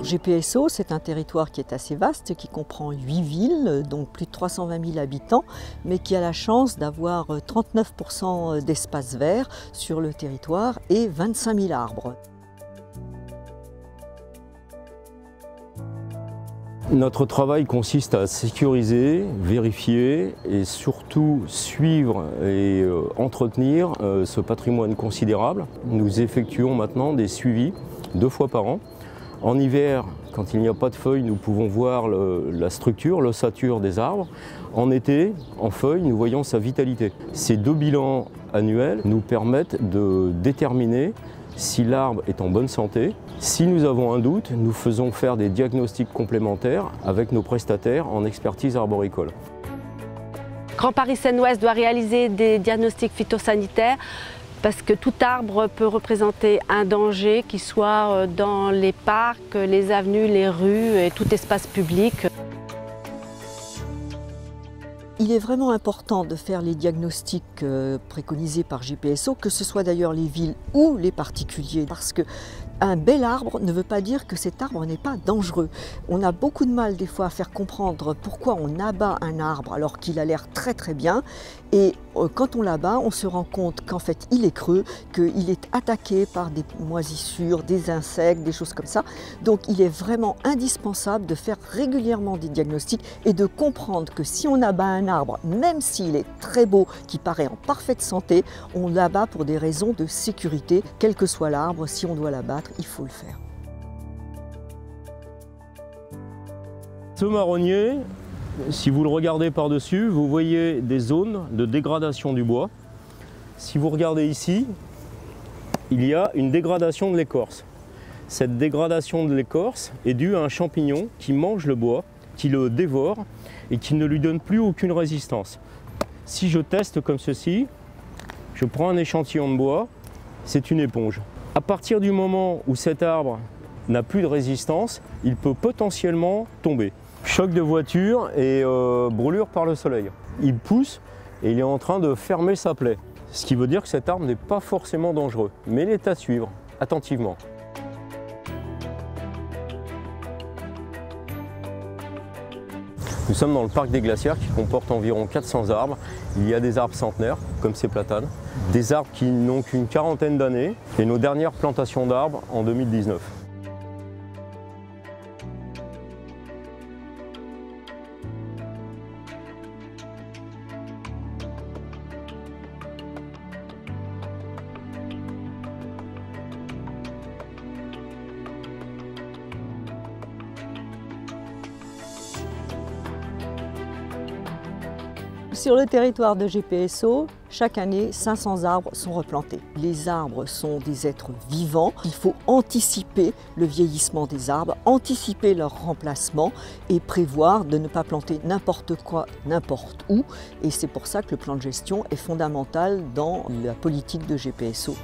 GPSO, c'est un territoire qui est assez vaste, qui comprend 8 villes, donc plus de 320 000 habitants, mais qui a la chance d'avoir 39% d'espace vert sur le territoire et 25 000 arbres. Notre travail consiste à sécuriser, vérifier et surtout suivre et entretenir ce patrimoine considérable. Nous effectuons maintenant des suivis 2 fois par an. En hiver, quand il n'y a pas de feuilles, nous pouvons voir la structure, l'ossature des arbres. En été, en feuilles, nous voyons sa vitalité. Ces 2 bilans annuels nous permettent de déterminer si l'arbre est en bonne santé. Si nous avons un doute, nous faisons faire des diagnostics complémentaires avec nos prestataires en expertise arboricole. Grand Paris Seine-Ouest doit réaliser des diagnostics phytosanitaires parce que tout arbre peut représenter un danger, qu'il soit dans les parcs, les avenues, les rues et tout espace public. Il est vraiment important de faire les diagnostics préconisés par GPSO, que ce soit d'ailleurs les villes ou les particuliers, parce qu'un bel arbre ne veut pas dire que cet arbre n'est pas dangereux. On a beaucoup de mal des fois à faire comprendre pourquoi on abat un arbre alors qu'il a l'air très très bien. Et quand on l'abat, on se rend compte qu'en fait il est creux, qu'il est attaqué par des moisissures, des insectes, des choses comme ça. Donc il est vraiment indispensable de faire régulièrement des diagnostics et de comprendre que si on abat un arbre, même s'il est très beau, qui paraît en parfaite santé, on l'abat pour des raisons de sécurité. Quel que soit l'arbre, si on doit l'abattre, il faut le faire. Ce marronnier, si vous le regardez par-dessus, vous voyez des zones de dégradation du bois. Si vous regardez ici, il y a une dégradation de l'écorce. Cette dégradation de l'écorce est due à un champignon qui mange le bois, qui le dévore et qui ne lui donne plus aucune résistance. Si je teste comme ceci, je prends un échantillon de bois, c'est une éponge. À partir du moment où cet arbre n'a plus de résistance, il peut potentiellement tomber. Choc de voiture et brûlure par le soleil. Il pousse et il est en train de fermer sa plaie. Ce qui veut dire que cet arbre n'est pas forcément dangereux, mais il est à suivre attentivement. Nous sommes dans le parc des Glacières qui comporte environ 400 arbres. Il y a des arbres centenaires, comme ces platanes, des arbres qui n'ont qu'une quarantaine d'années et nos dernières plantations d'arbres en 2019. Sur le territoire de GPSO, chaque année, 500 arbres sont replantés. Les arbres sont des êtres vivants. Il faut anticiper le vieillissement des arbres, anticiper leur remplacement et prévoir de ne pas planter n'importe quoi, n'importe où. Et c'est pour ça que le plan de gestion est fondamental dans la politique de GPSO.